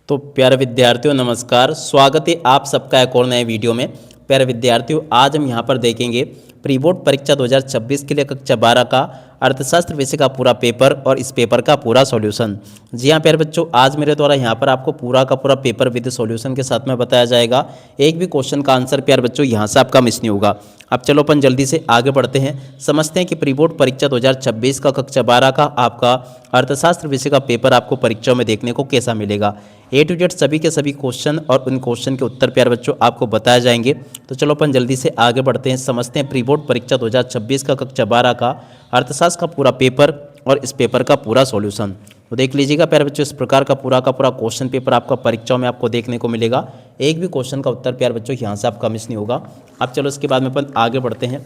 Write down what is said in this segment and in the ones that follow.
तो प्यारे विद्यार्थियों नमस्कार, स्वागत है आप सबका एक और नए वीडियो में। प्यारे विद्यार्थियों, आज हम यहाँ पर देखेंगे प्री बोर्ड परीक्षा 2026 के लिए कक्षा 12 का अर्थशास्त्र विषय का पूरा पेपर और इस पेपर का पूरा सॉल्यूशन। जी हाँ प्यारे बच्चों, आज मेरे द्वारा यहाँ पर आपको पूरा का पूरा पेपर विद सॉल्यूशन के साथ में बताया जाएगा। एक भी क्वेश्चन का आंसर प्यारे बच्चों यहाँ से आपका मिस नहीं होगा। अब चलो अपन जल्दी से आगे बढ़ते हैं, समझते हैं कि प्री बोर्ड परीक्षा 2026 का कक्षा 12 का आपका अर्थशास्त्र विषय का पेपर आपको परीक्षाओं में देखने को कैसा मिलेगा। ए टू जेड सभी के सभी क्वेश्चन और उन क्वेश्चन के उत्तर प्यारे बच्चों आपको बताए जाएंगे। तो चलो अपन जल्दी से आगे बढ़ते हैं, समझते हैं प्री बोर्ड परीक्षा 2026 का कक्षा 12 का अर्थशास्त्र का पूरा पेपर और इस पेपर का पूरा सॉल्यूशन। तो देख लीजिएगा प्यारे बच्चों, इस प्रकार का पूरा क्वेश्चन पेपर आपका परीक्षाओं में आपको देखने को मिलेगा। एक भी क्वेश्चन का उत्तर प्यारे बच्चों यहाँ से आपका मिस नहीं होगा। अब चलो इसके बाद में अपन आगे बढ़ते हैं,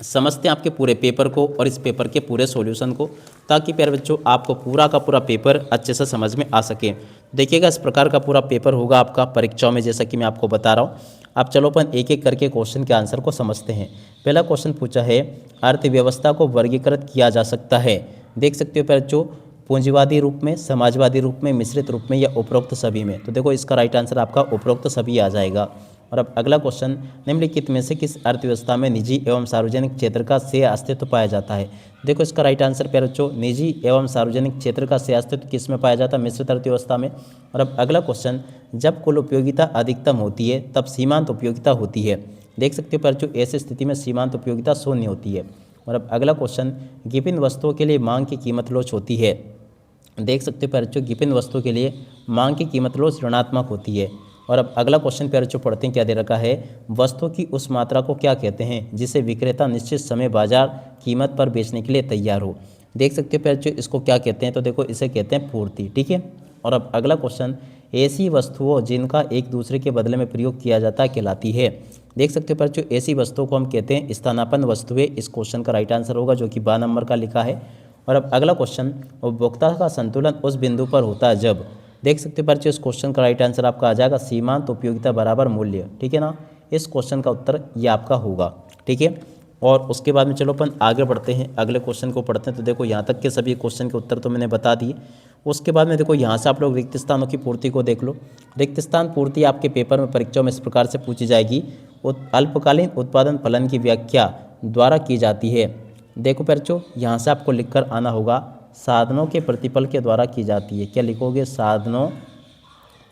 समझते हैं आपके पूरे पेपर को और इस पेपर के पूरे सॉल्यूशन को, ताकि प्यारे बच्चों आपको पूरा का पूरा पेपर अच्छे से समझ में आ सके। देखिएगा इस प्रकार का पूरा पेपर होगा आपका परीक्षाओं में, जैसा कि मैं आपको बता रहा हूँ। अब चलो अपन एक एक करके क्वेश्चन के आंसर को समझते हैं। पहला क्वेश्चन पूछा है, अर्थव्यवस्था को वर्गीकृत किया जा सकता है, देख सकते हो प्यारे बच्चों, पूंजीवादी रूप में, समाजवादी रूप में, मिश्रित रूप में या उपरोक्त सभी में। तो देखो इसका राइट आंसर आपका उपरोक्त सभी आ जाएगा। और अब अगला क्वेश्चन, निम्नलिखित में से किस अर्थव्यवस्था में निजी एवं सार्वजनिक क्षेत्र का से अस्तित्व पाया जाता है। देखो इसका राइट आंसर प्यारे बच्चों, निजी एवं सार्वजनिक क्षेत्र का से अस्तित्व किस में पाया जाता है, मिश्रित अर्थव्यवस्था में। और अब अगला क्वेश्चन, जब कुल उपयोगिता अधिकतम होती है तब सीमांत उपयोगिता होती है, देख सकते हो प्यारे बच्चों, ऐसी स्थिति में सीमांत उपयोगिता शून्य होती है। और अब अगला क्वेश्चन, गिवन वस्तुओं के लिए मांग की कीमत लोच होती है, देख सकते हो प्यारे बच्चों, गिवन वस्तुओं के लिए मांग की कीमत लोच ऋणात्मक होती है। और अब अगला क्वेश्चन प्यारे बच्चों पढ़ते हैं, क्या दे रखा है, वस्तु की उस मात्रा को क्या कहते हैं जिसे विक्रेता निश्चित समय बाजार कीमत पर बेचने के लिए तैयार हो। देख सकते हो प्यारे बच्चों, इसको क्या कहते हैं, तो देखो इसे कहते हैं पूर्ति, ठीक है। और अब अगला क्वेश्चन, ऐसी वस्तुओं जिनका एक दूसरे के बदले में प्रयोग किया जाता है कहलाती है, देख सकते हो प्यारे बच्चों, ऐसी वस्तुओं को हम कहते हैं स्थानापन्न वस्तुएं। इस क्वेश्चन का राइट आंसर होगा, जो कि 12 नंबर का लिखा है। और अब अगला क्वेश्चन, उपभोक्ता का संतुलन उस बिंदु पर होता है जब, देख सकते हो बच्चों, इस क्वेश्चन का राइट आंसर आपका आ जाएगा सीमांत उपयोगिता बराबर मूल्य, ठीक है ना। इस क्वेश्चन का उत्तर ये आपका होगा, ठीक है। और उसके बाद में चलो अपन आगे बढ़ते हैं, अगले क्वेश्चन को पढ़ते हैं। तो देखो यहाँ तक के सभी क्वेश्चन के उत्तर तो मैंने बता दिए। उसके बाद में देखो यहाँ से आप लोग रिक्त स्थानों की पूर्ति को देख लो। रिक्त स्थान पूर्ति आपके पेपर में परीक्षाओं में इस प्रकार से पूछी जाएगी, अल्पकालीन उत्पादन फलन की व्याख्या द्वारा की जाती है। देखो बच्चों, यहाँ से आपको लिखकर आना होगा, साधनों के प्रतिफल के द्वारा की जाती है। क्या लिखोगे, साधनों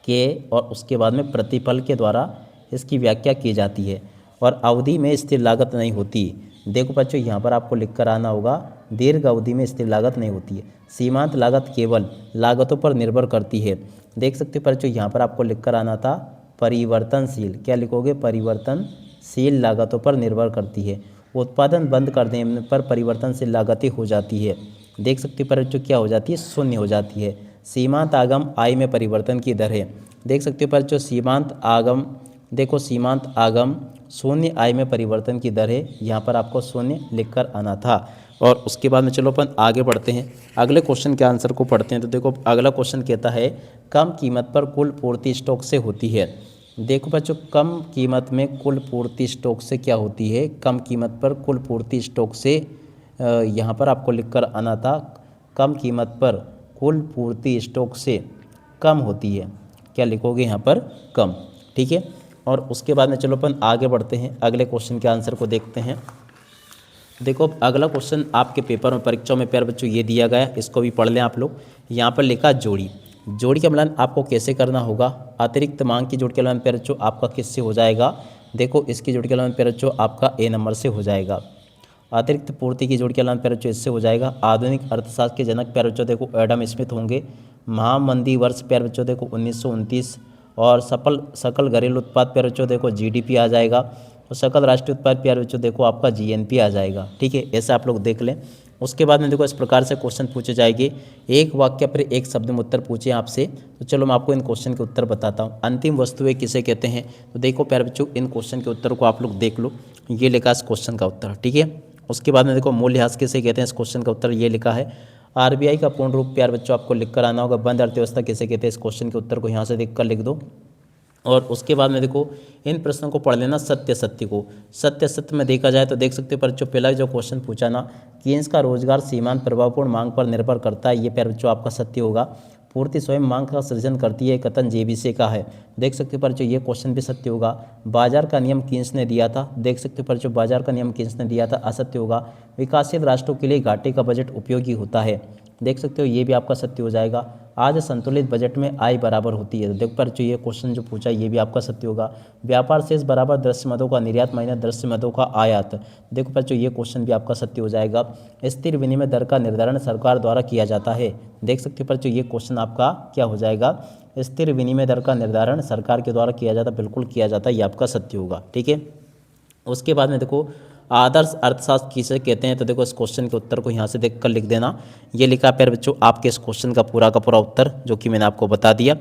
के और उसके बाद में प्रतिफल के द्वारा इसकी व्याख्या की जाती है। और अवधि में स्थिर लागत नहीं होती। देखो बच्चों, यहाँ पर आपको लिखकर आना होगा, दीर्घ अवधि में स्थिर लागत नहीं होती है। सीमांत लागत केवल लागतों पर निर्भर करती है। देख सकते हो बच्चों, यहाँ पर आपको लिखकर आना था परिवर्तनशील। क्या लिखोगे, परिवर्तनशील लागतों पर निर्भर करती है। उत्पादन बंद कर देने पर परिवर्तनशील लागतें हो जाती है, देख सकते हो बच्चों, क्या हो जाती है, शून्य हो जाती है। सीमांत आगम आय में परिवर्तन की दर है, देख सकते हो बच्चों, सीमांत आगम, देखो सीमांत आगम शून्य आय में परिवर्तन की दर है, यहाँ पर आपको शून्य लिखकर आना था। और उसके बाद में चलो अपन आगे बढ़ते हैं, अगले क्वेश्चन के आंसर को पढ़ते हैं। तो देखो अगला क्वेश्चन कहता है, कम कीमत पर कुल पूर्ति स्टॉक से होती है। देखो बच्चों, कम कीमत में कुल पूर्ति स्टॉक से क्या होती है, कम कीमत पर कुल पूर्ति स्टॉक से यहाँ पर आपको लिखकर आना था, कम कीमत पर कुल पूर्ति स्टॉक से कम होती है। क्या लिखोगे यहाँ पर, कम, ठीक है। और उसके बाद में चलो अपन आगे बढ़ते हैं, अगले क्वेश्चन के आंसर को देखते हैं। देखो अगला क्वेश्चन आपके पेपर में परीक्षाओं में प्यारे बच्चों ये दिया गया है, इसको भी पढ़ लें आप लोग। यहाँ पर लिखा जोड़ी, जोड़ी का मिलान आपको कैसे करना होगा। अतिरिक्त मांग की जोड़ के मिलान प्यारे बच्चों आपका किससे हो जाएगा, देखो इसकी जोड़ के मिलान प्यारे बच्चों आपका ए नंबर से हो जाएगा। अतिरिक्त पूर्ति की जोड़ के मिलान प्यारे बच्चों इससे हो जाएगा। आधुनिक अर्थशास्त्र के जनक प्यारे बच्चों देखो एडम स्मिथ होंगे। महामंदी वर्ष प्यारे बच्चों देखो 1929। और सकल घरेलू उत्पाद प्यारे बच्चों देखो जीडीपी आ जाएगा। और सकल राष्ट्रीय उत्पाद प्यारे बच्चों देखो आपका जीएनपी आ जाएगा, ठीक है। ऐसा आप लोग देख लें। उसके बाद में देखो इस प्रकार से क्वेश्चन पूछे जाएंगे, एक वाक्य पर एक शब्द में उत्तर पूछे आपसे। तो चलो मैं आपको इन क्वेश्चन के उत्तर बताता हूँ। अंतिम वस्तुएं किसे कहते हैं, तो देखो प्यारे बच्चों, इन क्वेश्चन के उत्तर को आप लोग देख लो, ये लिखा इस क्वेश्चन का उत्तर, ठीक है। उसके बाद में देखो मूल्यह्रास किसे कहते हैं, इस क्वेश्चन का उत्तर ये लिखा है। आरबीआई का पूर्ण रूप प्यारे बच्चों आपको लिख कर आना होगा। बंद अर्थव्यवस्था किसे कहते हैं, इस क्वेश्चन के उत्तर को यहाँ से देख कर लिख दो। और उसके बाद में देखो इन प्रश्नों को पढ़ लेना, सत्य सत्य को। सत्य सत्य में देखा जाए तो देख सकते हो बच्चों, पहला जो क्वेश्चन पूछा ना, केन्स का रोजगार सीमांत प्रभावपूर्ण मांग पर निर्भर करता है, ये प्यारे बच्चों आपका सत्य होगा। पूर्ति स्वयं मांग का सृजन करती है, कथन जेबीसी का है। देख सकते हो बच्चों ये क्वेश्चन भी सत्य होगा। बाजार का नियम किसने दिया था? देख सकते हो बच्चों बाजार का नियम किसने दिया था? असत्य होगा। विकासशील राष्ट्रों के लिए घाटे का बजट उपयोगी होता है। देख सकते हो ये भी आपका सत्य हो जाएगा। आज संतुलित बजट में आय बराबर होती है। तो देख पर ये क्वेश्चन जो पूछा ये भी आपका सत्य होगा। व्यापार शेष बराबर द्रव्य मदों का निर्यात माइनस द्रव्य मदों का आयात। देखो बच्चों ये क्वेश्चन भी आपका सत्य हो जाएगा। स्थिर विनिमय दर का निर्धारण सरकार द्वारा किया जाता है। देख सकते हो बच्चों ये क्वेश्चन आपका क्या हो जाएगा? स्थिर विनिमय दर का निर्धारण सरकार के द्वारा किया जाता, बिल्कुल किया जाता है, ये आपका सत्य होगा। ठीक है। उसके बाद में देखो आदर्श अर्थशास्त्र किसे कहते हैं? तो देखो इस क्वेश्चन के उत्तर को यहाँ से देखकर लिख देना। ये लिखा प्यारे बच्चों आपके इस क्वेश्चन का पूरा उत्तर जो कि मैंने आपको बता दिया।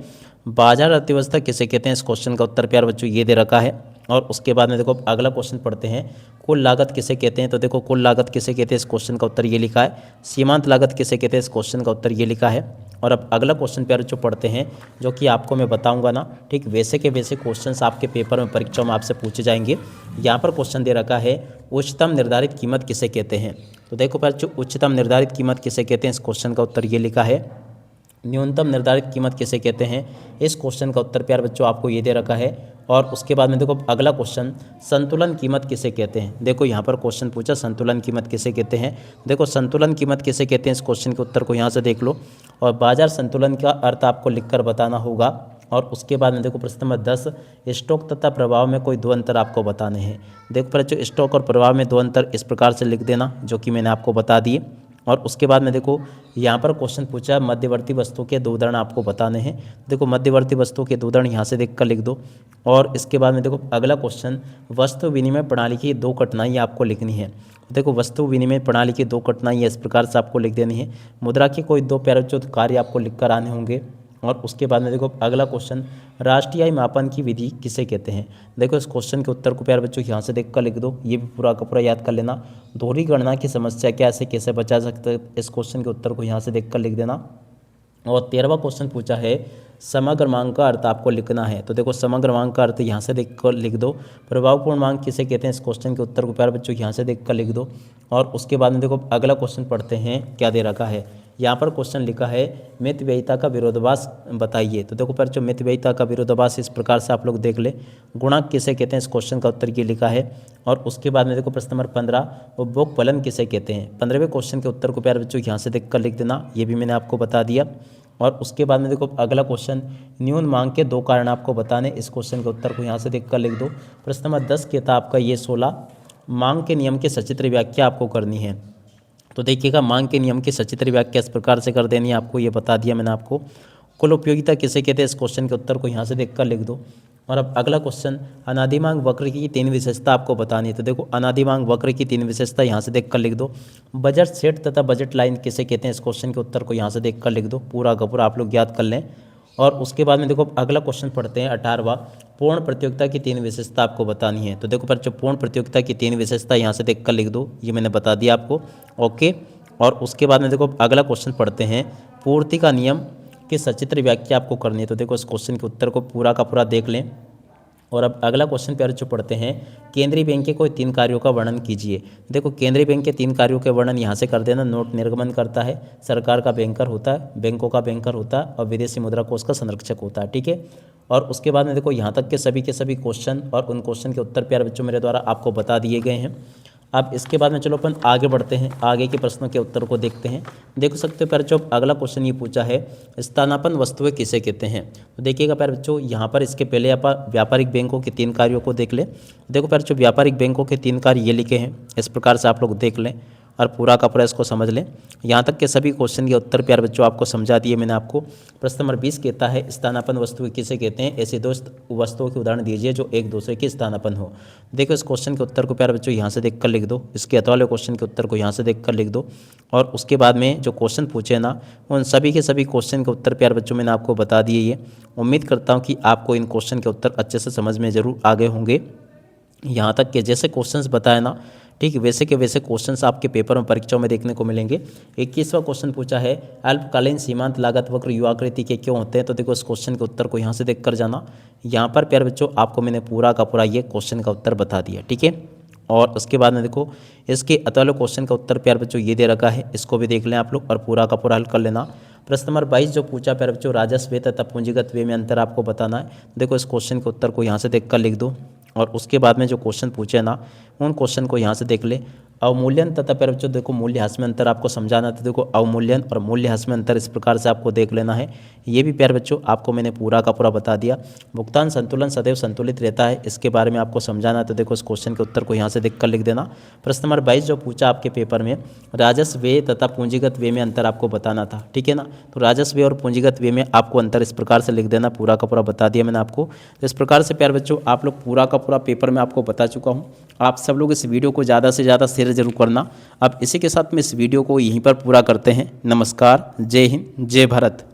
बाजार अर्थव्यवस्था किसे कहते हैं? इस क्वेश्चन का उत्तर प्यारे बच्चों ये दे रखा है। और उसके बाद में देखो अगला क्वेश्चन पढ़ते हैं, कुल लागत किसे कहते हैं? तो देखो कुल लागत किसे कहते हैं इस क्वेश्चन का उत्तर ये लिखा है। सीमांत लागत किसे कहते हैं? इस क्वेश्चन का उत्तर ये लिखा है। और अब अगला क्वेश्चन प्यारे जो पढ़ते हैं जो कि आपको मैं बताऊंगा ना, ठीक वैसे के वैसे क्वेश्चंस आपके पेपर में परीक्षाओं में आपसे पूछे जाएंगे। यहाँ पर क्वेश्चन दे रखा है उच्चतम निर्धारित कीमत किसे कहते हैं? तो देखो प्यारे जो उच्चतम निर्धारित कीमत किसे कहते हैं इस क्वेश्चन का उत्तर ये लिखा है। न्यूनतम निर्धारित कीमत किसे कहते हैं? इस क्वेश्चन का उत्तर प्यारे बच्चों आपको ये दे रखा है। और उसके बाद में देखो अगला क्वेश्चन संतुलन कीमत किसे कहते हैं? देखो यहाँ पर क्वेश्चन पूछा संतुलन कीमत किसे कहते हैं। देखो संतुलन कीमत किसे कहते हैं इस क्वेश्चन के उत्तर को यहाँ से देख लो। और बाजार संतुलन का अर्थ आपको लिखकर बताना होगा। और उसके बाद में देखो प्रश्न नंबर 10 स्टॉक तथा प्रभाव में कोई दो अंतर आपको बताने हैं। देखो बच्चों स्टॉक और प्रभाव में दो अंतर इस प्रकार से लिख देना जो कि मैंने आपको बता दिए। और उसके बाद में देखो यहाँ पर क्वेश्चन पूछा मध्यवर्ती वस्तु के दो उदाहरण आपको बताने हैं। देखो मध्यवर्ती वस्तु के दो उदाहरण यहाँ से देख कर लिख दो। और इसके बाद में देखो अगला क्वेश्चन वस्तु विनिमय प्रणाली की दो कठिनाइयाँ आपको लिखनी है। देखो वस्तु विनिमय प्रणाली की दो कठिनाइयाँ इस प्रकार से आपको लिख देनी है। मुद्रा के कोई दो पैराचुत कार्य आपको लिख कर आने होंगे। और उसके बाद में देखो अगला क्वेश्चन राष्ट्रीय आय मापन की विधि किसे कहते हैं? देखो इस क्वेश्चन के उत्तर को प्यारे बच्चों यहाँ से देख कर लिख दो। ये भी पूरा का पूरा याद कर लेना। दोहरी गणना की समस्या क्या से कैसे बचा सकते हैं इस क्वेश्चन के उत्तर को यहाँ से देख कर लिख देना। और 13वां क्वेश्चन पूछा है समग्र मांग का अर्थ आपको लिखना है। तो देखो समग्र मांग का अर्थ यहाँ से देख कर लिख दो। प्रभावपूर्ण मांग किसे कहते हैं इस क्वेश्चन के उत्तर को प्यारे बच्चों यहाँ से देख कर लिख दो। और उसके बाद में देखो अगला क्वेश्चन पढ़ते हैं क्या दे रखा है। यहाँ पर क्वेश्चन लिखा है मितव्ययिता का विरोधाभास बताइए। तो देखो बच्चों मितव्ययिता का विरोधाभास इस प्रकार से आप लोग देख ले। गुणक किसे कहते हैं इस क्वेश्चन का उत्तर ये लिखा है। और उसके बाद में देखो प्रश्न नंबर 15 उपभोग फलन किसे कहते हैं? 15वें क्वेश्चन के उत्तर को प्यारे बच्चों यहाँ से देख कर लिख देना। ये भी मैंने आपको बता दिया। और उसके बाद में देखो अगला क्वेश्चन न्यून मांग के दो कारण आपको बताने। इस क्वेश्चन के उत्तर को यहाँ से देख कर लिख दो। प्रश्न नंबर 10 के था आपका ये 16 मांग के नियम की सचित्र व्याख्या आपको करनी है। तो देखिएगा मांग के नियम की सचित्र व्याख्या इस प्रकार से कर देनी है आपको, ये बता दिया मैंने आपको। कुल उपयोगिता किसे कहते हैं इस क्वेश्चन के उत्तर को यहाँ से देख कर लिख दो। और अब अगला क्वेश्चन अनादि मांग वक्र की 3 विशेषता आपको बतानी है। तो देखो अनादि मांग वक्र की 3 विशेषता यहाँ से देख कर लिख दो। बजट सेट तथा बजट लाइन किसे कहते हैं इस क्वेश्चन के उत्तर को यहाँ से देख कर लिख दो। पूरा का पूरा आप लोग याद कर लें। और उसके बाद में देखो अगला क्वेश्चन पढ़ते हैं 18वां पूर्ण प्रतियोगिता की 3 विशेषता आपको बतानी है। तो देखो पर जो पूर्ण प्रतियोगिता की 3 विशेषता यहाँ से देख कर लिख दो, ये मैंने बता दिया आपको। ओके। और उसके बाद में देखो अगला क्वेश्चन पढ़ते हैं पूर्ति का नियम की सचित्र व्याख्या आपको करनी है। तो देखो इस क्वेश्चन के उत्तर को पूरा का पूरा देख लें। और अब अगला क्वेश्चन प्यारे जो पढ़ते हैं केंद्रीय बैंक के कोई 3 कार्यों का वर्णन कीजिए। देखो केंद्रीय बैंक के 3 कार्यों के वर्णन यहाँ से कर देना। नोट निर्गमन करता है, सरकार का बैंकर होता है, बैंकों का बैंकर होता है और विदेशी मुद्रा कोष का संरक्षक होता है। ठीक है। और उसके बाद में देखो यहाँ तक के सभी क्वेश्चन और उन क्वेश्चन के उत्तर प्यारे बच्चों मेरे द्वारा आपको बता दिए गए हैं। अब इसके बाद में चलो अपन आगे बढ़ते हैं, आगे के प्रश्नों के उत्तर को देखते हैं। देख सकते हो प्यारे बच्चों अगला क्वेश्चन ये पूछा है स्थानापन्न वस्तुएं किसे कहते हैं। तो देखिएगा प्यारे बच्चों यहाँ पर इसके पहले आप व्यापारिक बैंकों के 3 कार्यों को देख लें। देखो प्यारे बच्चों व्यापारिक बैंकों के 3 कार्य ये लिखे हैं, इस प्रकार से आप लोग देख लें और पूरा का पूरा इसको समझ लें। यहाँ तक के सभी क्वेश्चन के उत्तर प्यारे बच्चों आपको समझा दिए मैंने आपको। प्रश्न नंबर 20 कहता है स्थानापन्न वस्तुएं किसे कहते हैं? ऐसे 2 वस्तुओं के उदाहरण दीजिए जो एक दूसरे के स्थानापन्न हो। देखो इस क्वेश्चन के उत्तर को प्यारे बच्चों यहाँ से देख कर लिख दो। इसके अतवाले क्वेश्चन के उत्तर को यहाँ से देख कर लिख दो। और उसके बाद में जो क्वेश्चन पूछे ना उन सभी के सभी क्वेश्चन के उत्तर प्यारे बच्चों मैंने आपको बता दिए। ये उम्मीद करता हूँ कि आपको इन क्वेश्चन के उत्तर अच्छे से समझ में ज़रूर आ गए होंगे। यहाँ तक के जैसे क्वेश्चंस बताए ना, ठीक वैसे के वैसे क्वेश्चंस आपके पेपर में परीक्षाओं में देखने को मिलेंगे। 21वां क्वेश्चन पूछा है अल्पकालीन सीमांत लागत वक्र युवाकृति के क्यों होते हैं। तो देखो इस क्वेश्चन के उत्तर को यहाँ से देख कर जाना। यहाँ पर प्यारे बच्चों आपको मैंने पूरा का पूरा ये क्वेश्चन का उत्तर बता दिया। ठीक है। और उसके बाद में देखो इसके अतवाले क्वेश्चन का उत्तर प्यारे बच्चों ये दे रखा है, इसको भी देख लें आप लोग और पूरा का पूरा हल कर लेना। प्रश्न नंबर 22 जो पूछा प्यारे बच्चों, राजस्व व्यय तथा पूंजीगत व्यय में अंतर आपको बताना है। देखो इस क्वेश्चन के उत्तर को यहाँ से देखकर लिख दो और उसके बाद में जो क्वेश्चन पूछे ना उन क्वेश्चन को यहाँ से देख ले। अवमूल्यन तथा प्यारे बच्चों देखो मूल्यह्रास में अंतर आपको समझाना था। देखो अवमूल्यन और मूल्यह्रास में अंतर इस प्रकार से आपको देख लेना है। ये भी प्यारे बच्चों आपको मैंने पूरा का पूरा बता दिया। भुगतान संतुलन सदैव संतुलित रहता है, इसके बारे में आपको समझाना है। तो देखो इस क्वेश्चन के उत्तर को यहाँ से देखकर लिख देना। प्रश्न नंबर 22 जो पूछा आपके पेपर में, राजस्व व्यय तथा पूंजीगत व्यय में अंतर आपको बताना था, ठीक है ना। तो राजस्व व्यय और पूंजीगत व्यय में आपको अंतर इस प्रकार से लिख देना। पूरा का पूरा बता दिया मैंने आपको। तो इस प्रकार से प्यारे बच्चों आप लोग पूरा का पूरा पेपर में आपको बता चुका हूँ। आप सब लोग इस वीडियो को ज़्यादा से ज़्यादा शेयर जरूर करना। अब इसी के साथ में इस वीडियो को यहीं पर पूरा करते हैं। नमस्कार, जय हिंद, जय भारत।